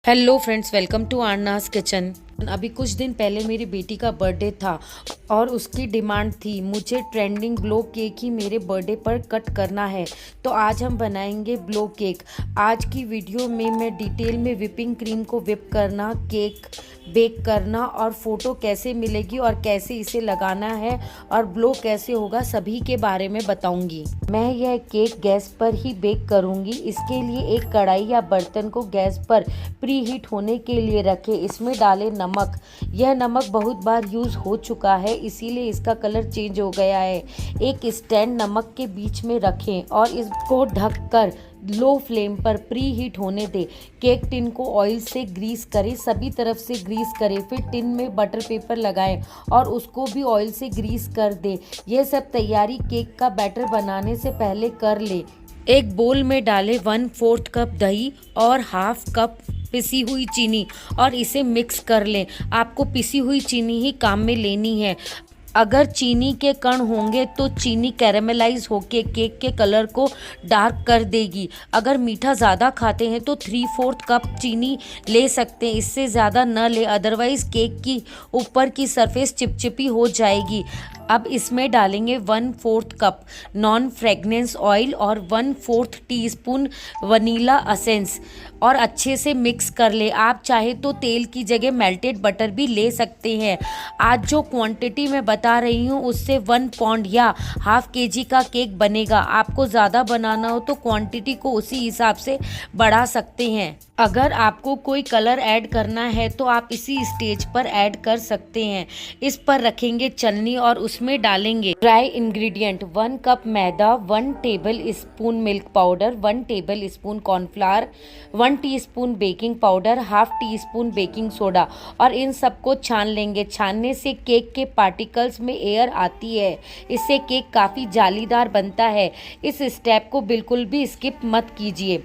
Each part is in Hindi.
Hello friends, welcome to Arnas kitchen. अभी कुछ दिन पहले मेरी बेटी का बर्थडे था और उसकी डिमांड थी मुझे ट्रेंडिंग ब्लो केक ही मेरे बर्थडे पर कट करना है। तो आज हम बनाएंगे ब्लो केक। आज की वीडियो में मैं डिटेल में विपिंग क्रीम को विप करना, केक बेक करना और फ़ोटो कैसे मिलेगी और कैसे इसे लगाना है और ब्लो कैसे होगा सभी के बारे में बताऊंगी। मैं यह केक गैस पर ही बेक करूंगी। इसके लिए एक कढ़ाई या बर्तन को गैस पर प्री हीट होने के लिए रखें। इसमें डालें नमक। यह नमक बहुत बार यूज़ हो चुका है, इसीलिए इसका कलर चेंज हो गया है। एक स्टैंड नमक के बीच में रखें और इसको ढककर लो फ्लेम पर प्री हीट होने दें। केक टिन को ऑयल से ग्रीस करें, सभी तरफ से ग्रीस करें। फिर टिन में बटर पेपर लगाएं और उसको भी ऑयल से ग्रीस कर दें। यह सब तैयारी केक का बैटर बनाने से पहले कर लें। एक बोल में डालें 1/4 कप दही और हाफ कप पिसी हुई चीनी और इसे मिक्स कर लें। आपको पिसी हुई चीनी ही काम में लेनी है। अगर चीनी के कण होंगे तो चीनी कैरेमलाइज होके केक के कलर को डार्क कर देगी। अगर मीठा ज़्यादा खाते हैं तो 3/4 कप चीनी ले सकते हैं, इससे ज़्यादा न ले, अदरवाइज़ केक की ऊपर की सरफेस चिपचिपी हो जाएगी। अब इसमें डालेंगे 1/4 कप नॉन फ्रेगनेंस ऑयल और 1/4 टीस्पून वनीला एसेंस और अच्छे से मिक्स कर ले। आप चाहे तो तेल की जगह मेल्टेड बटर भी ले सकते हैं। आज जो क्वांटिटी मैं बता रही हूँ उससे 1 पाउंड या हाफ केजी का केक बनेगा। आपको ज़्यादा बनाना हो तो क्वांटिटी को उसी हिसाब से बढ़ा सकते हैं। अगर आपको कोई कलर ऐड करना है तो आप इसी स्टेज पर ऐड कर सकते हैं। इस पर रखेंगे चलनी और उसमें डालेंगे ड्राई इंग्रेडिएंट 1 कप मैदा, 1 table spoon milk powder, 1 table spoon cornflour, 1 teaspoon baking powder, half tea spoon baking soda और इन सबको छान लेंगे। छानने से केक के पार्टिकल्स में एयर आती है, इससे केक काफ़ी जालीदार बनता है। इस स्टेप को बिल्कुल भी स्किप मत कीजिए।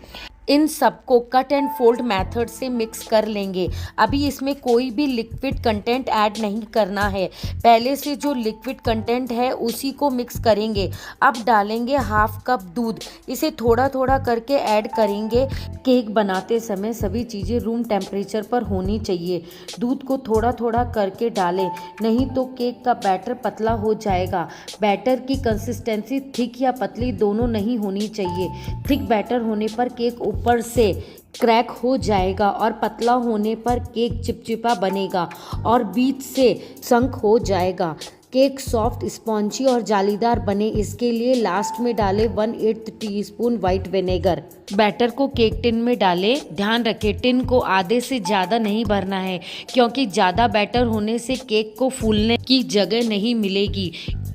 इन सबको कट एंड फोल्ड मेथड से मिक्स कर लेंगे। अभी इसमें कोई भी लिक्विड कंटेंट ऐड नहीं करना है, पहले से जो लिक्विड कंटेंट है उसी को मिक्स करेंगे। अब डालेंगे हाफ कप दूध, इसे थोड़ा थोड़ा करके ऐड करेंगे। केक बनाते समय सभी चीज़ें रूम टेम्परेचर पर होनी चाहिए। दूध को थोड़ा थोड़ा करके डालें, नहीं तो केक का बैटर पतला हो जाएगा। बैटर की कंसिस्टेंसी थिक या पतली दोनों नहीं होनी चाहिए। थिक बैटर होने पर केक ऊपर से क्रैक हो जाएगा और पतला होने पर केक चिपचिपा बनेगा और बीच से संक हो जाएगा। केक सॉफ्ट, स्पॉन्जी और जालीदार बने, इसके लिए लास्ट में डालें 1/8 टीस्पून वाइट विनेगर। बैटर को केक टिन में डालें। ध्यान रखें टिन को आधे से ज़्यादा नहीं भरना है, क्योंकि ज़्यादा बैटर होने से केक को फूलने की जगह नहीं मिलेगी।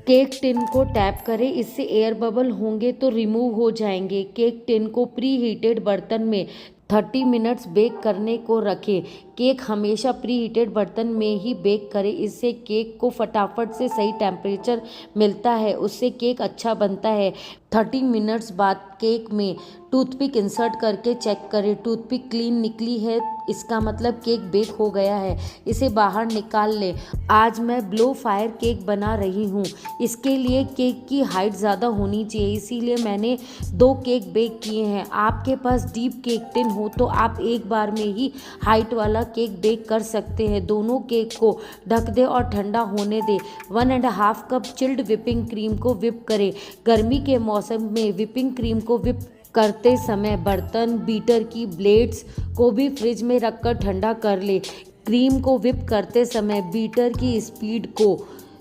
केक टिन को टैप करें, इससे एयर बबल होंगे तो रिमूव हो जाएंगे। केक टिन को प्री हीटेड बर्तन में 30 मिनट्स बेक करने को रखें। केक हमेशा प्री हीटेड बर्तन में ही बेक करें, इससे केक को फटाफट से सही टेम्परेचर मिलता है, उससे केक अच्छा बनता है। 30 मिनट्स बाद केक में टूथपिक इंसर्ट करके चेक करें। टूथपिक क्लीन निकली है, इसका मतलब केक बेक हो गया है। इसे बाहर निकाल लें। आज मैं ब्लो फायर केक बना रही हूँ। इसके लिए केक की हाइट ज़्यादा होनी चाहिए, इसीलिए मैंने 2 केक बेक किए हैं। आपके पास डीप केक टिन हो तो आप एक बार में ही हाइट वाला केक बेक कर सकते हैं। दोनों केक को ढक दें और ठंडा होने दें। 1.5 कप चिल्ड विपिंग क्रीम को विप करें। गर्मी के मौसम में विपिंग क्रीम को विप करते समय बर्तन, बीटर की ब्लेड्स को भी फ्रिज में रखकर ठंडा कर ले। क्रीम को विप करते समय बीटर की स्पीड को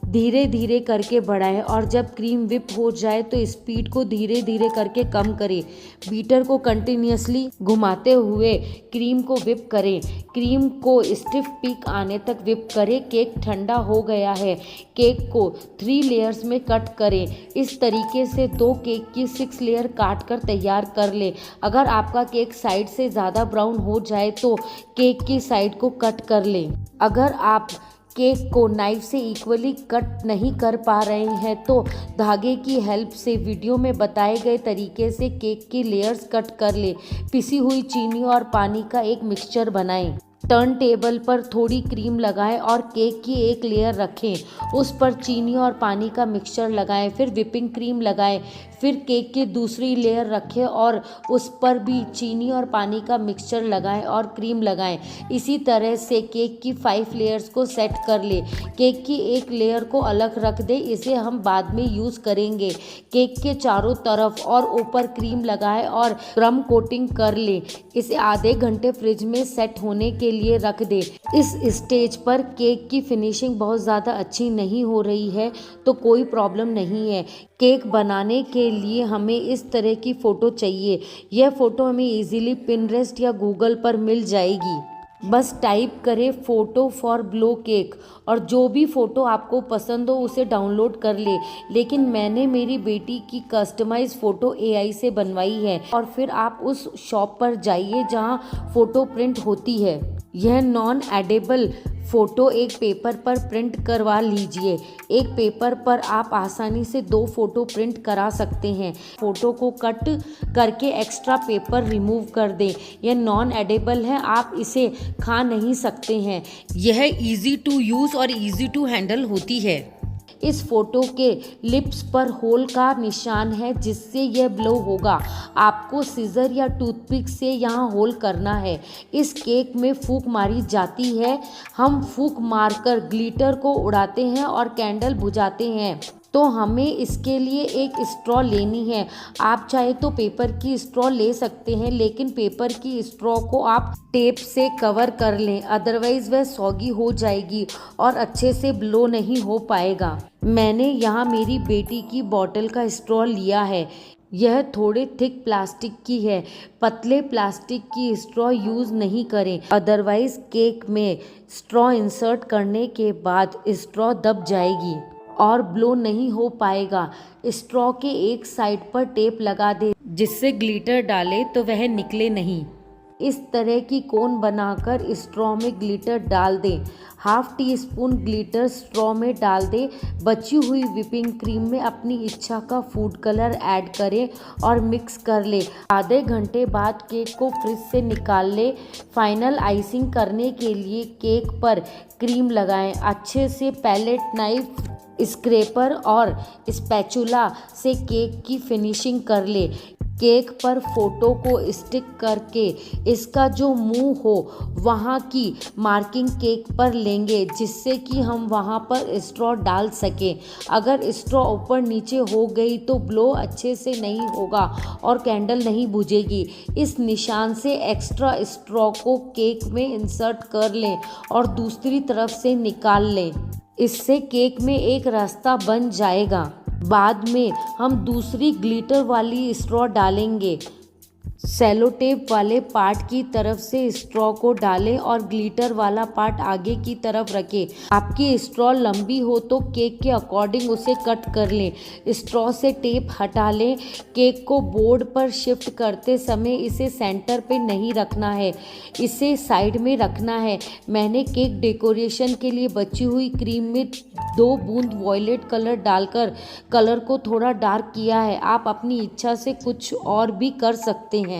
धीरे धीरे करके बढ़ाएं और जब क्रीम विप हो जाए तो स्पीड को धीरे धीरे करके कम करें। बीटर को कंटिन्यूसली घुमाते हुए क्रीम को विप करें। क्रीम को स्टिफ पीक आने तक विप करें। केक ठंडा हो गया है। केक को 3 लेयर्स में कट करें। इस तरीके से 2 केक की 6 लेयर काट कर तैयार कर लें। अगर आपका केक साइड से ज़्यादा ब्राउन हो जाए तो केक की साइड को कट कर लें। अगर आप केक को नाइफ से इक्वली कट नहीं कर पा रहे हैं तो धागे की हेल्प से वीडियो में बताए गए तरीके से केक की लेयर्स कट कर ले। पिसी हुई चीनी और पानी का एक मिक्सचर बनाएं। टर्न टेबल पर थोड़ी क्रीम लगाएं और केक की एक लेयर रखें, उस पर चीनी और पानी का मिक्सचर लगाएं, फिर विपिंग क्रीम लगाएं, फिर केक की दूसरी लेयर रखें और उस पर भी चीनी और पानी का मिक्सचर लगाएं और क्रीम लगाएं। इसी तरह से केक की 5 लेयर्स को सेट कर ले। केक की एक लेयर को अलग रख दे, इसे हम बाद में यूज़ करेंगे। केक के चारों तरफ और ऊपर क्रीम लगाएं और क्रम कोटिंग कर ले। इसे आधे घंटे फ्रिज में सेट होने के लिए रख दे। इस स्टेज पर केक की फिनिशिंग बहुत ज़्यादा अच्छी नहीं हो रही है तो कोई प्रॉब्लम नहीं है। केक बनाने के लिए हमें इस तरह की फ़ोटो चाहिए। यह फ़ोटो हमें इजीली पिंटरेस्ट या गूगल पर मिल जाएगी। बस टाइप करें फ़ोटो फॉर ग्लो केक और जो भी फ़ोटो आपको पसंद हो उसे डाउनलोड कर ले। लेकिन मैंने मेरी बेटी की कस्टमाइज़ फ़ोटो AI से बनवाई है। और फिर आप उस शॉप पर जाइए जहां फ़ोटो प्रिंट होती है। यह नॉन एडेबल फ़ोटो एक पेपर पर प्रिंट करवा लीजिए। एक पेपर पर आप आसानी से 2 फ़ोटो प्रिंट करा सकते हैं। फ़ोटो को कट करके एक्स्ट्रा पेपर रिमूव कर दें। यह नॉन एडेबल है, आप इसे खा नहीं सकते हैं। यह इजी टू यूज़ और इजी टू हैंडल होती है। इस फोटो के लिप्स पर होल का निशान है जिससे यह ब्लो होगा। आपको सीजर या टूथपिक से यहाँ होल करना है। इस केक में फूंक मारी जाती है। हम फूंक मारकर ग्लिटर को उड़ाते हैं और कैंडल बुझाते हैं। तो हमें इसके लिए एक स्ट्रॉ लेनी है। आप चाहे तो पेपर की स्ट्रॉ ले सकते हैं, लेकिन पेपर की स्ट्रॉ को आप टेप से कवर कर लें, अदरवाइज़ वह सॉगी हो जाएगी और अच्छे से ब्लो नहीं हो पाएगा। मैंने यहाँ मेरी बेटी की बॉटल का स्ट्रॉ लिया है। यह थोड़े थिक प्लास्टिक की है। पतले प्लास्टिक की स्ट्रॉ यूज़ नहीं करें, अदरवाइज़ केक में स्ट्रॉ इंसर्ट करने के बाद स्ट्रॉ दब जाएगी और ब्लो नहीं हो पाएगा। स्ट्रॉ के एक साइड पर टेप लगा दे जिससे ग्लिटर डाले तो वह निकले नहीं। इस तरह की कोन बनाकर स्ट्रॉ में ग्लिटर डाल दें। Half tea spoon glitter straw में डाल दें। बची हुई व्हिपिंग क्रीम में अपनी इच्छा का फूड कलर ऐड करें और मिक्स कर ले। आधे घंटे बाद केक को फ्रिज से निकाल ले। फाइनल आइसिंग करने के लिए केक पर क्रीम लगाएं। अच्छे से पैलेट नाइफ, स्क्रैपर और स्पैचुला से केक की फिनिशिंग कर ले। केक पर फोटो को स्टिक करके इसका जो मुंह हो वहाँ की मार्किंग केक पर लेंगे जिससे कि हम वहाँ पर स्ट्रॉ डाल सकें। अगर स्ट्रॉ ऊपर नीचे हो गई तो ब्लो अच्छे से नहीं होगा और कैंडल नहीं बुझेगी। इस निशान से एक्स्ट्रा स्ट्रॉ को केक में इंसर्ट कर लें और दूसरी तरफ से निकाल लें। इससे केक में एक रास्ता बन जाएगा। बाद में हम दूसरी ग्लिटर वाली स्ट्रॉ डालेंगे। सेलो टेप वाले पार्ट की तरफ से स्ट्रॉ को डालें और ग्लिटर वाला पार्ट आगे की तरफ रखें। आपकी स्ट्रॉ लंबी हो तो केक के अकॉर्डिंग उसे कट कर लें। स्ट्रॉ से टेप हटा लें। केक को बोर्ड पर शिफ्ट करते समय इसे सेंटर पे नहीं रखना है, इसे साइड में रखना है। मैंने केक डेकोरेशन के लिए बची हुई क्रीम में 2 बूंद वॉयलेट कलर डालकर कलर को थोड़ा डार्क किया है। आप अपनी इच्छा से कुछ और भी कर सकते हैं।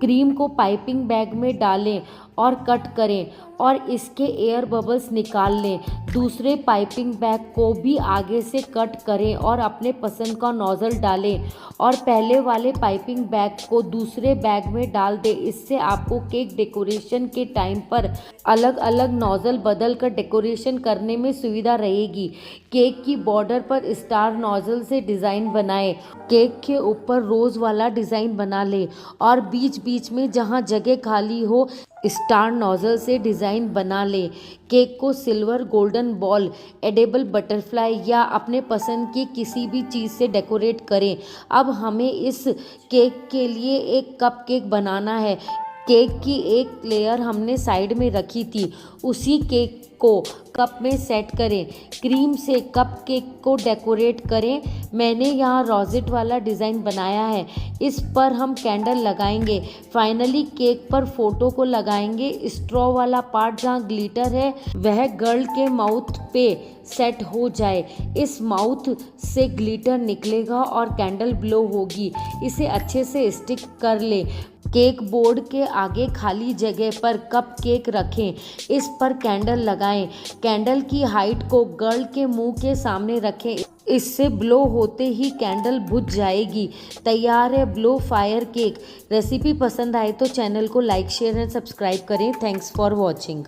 क्रीम को पाइपिंग बैग में डालें और कट करें और इसके एयर बबल्स निकाल लें। दूसरे पाइपिंग बैग को भी आगे से कट करें और अपने पसंद का नोज़ल डालें और पहले वाले पाइपिंग बैग को दूसरे बैग में डाल दें। इससे आपको केक डेकोरेशन के टाइम पर अलग अलग नोज़ल बदल कर डेकोरेशन करने में सुविधा रहेगी। केक की बॉर्डर पर स्टार नोज़ल से डिज़ाइन बनाएं। केक के ऊपर रोज़ वाला डिज़ाइन बना लें और बीच बीच में जहाँ जगह खाली हो स्टार नोज़ल से डिज़ाइन बना लें। केक को silver, golden ball, edible butterfly या अपने पसंद की किसी भी चीज़ से डेकोरेट करें। अब हमें इस केक के लिए एक कप केक बनाना है। केक की एक लेयर हमने साइड में रखी थी, उसी केक को कप में सेट करें। क्रीम से कप केक को डेकोरेट करें। मैंने यहाँ रोजेट वाला डिज़ाइन बनाया है, इस पर हम कैंडल लगाएंगे। फाइनली केक पर फोटो को लगाएंगे। स्ट्रॉ वाला पार्ट जहाँ ग्लिटर है वह गर्ल के माउथ पे सेट हो जाए। इस माउथ से ग्लिटर निकलेगा और कैंडल ब्लो होगी। इसे अच्छे से स्टिक कर ले। केक बोर्ड के आगे खाली जगह पर कप केक रखें, इस पर कैंडल लगाएं। कैंडल की हाइट को गर्ल के मुंह के सामने रखें। इससे ब्लो होते ही कैंडल बुझ जाएगी। तैयार है ब्लो फायर केक। रेसिपी पसंद आए तो चैनल को लाइक शेयर एंड सब्सक्राइब करें। Thanks for watching.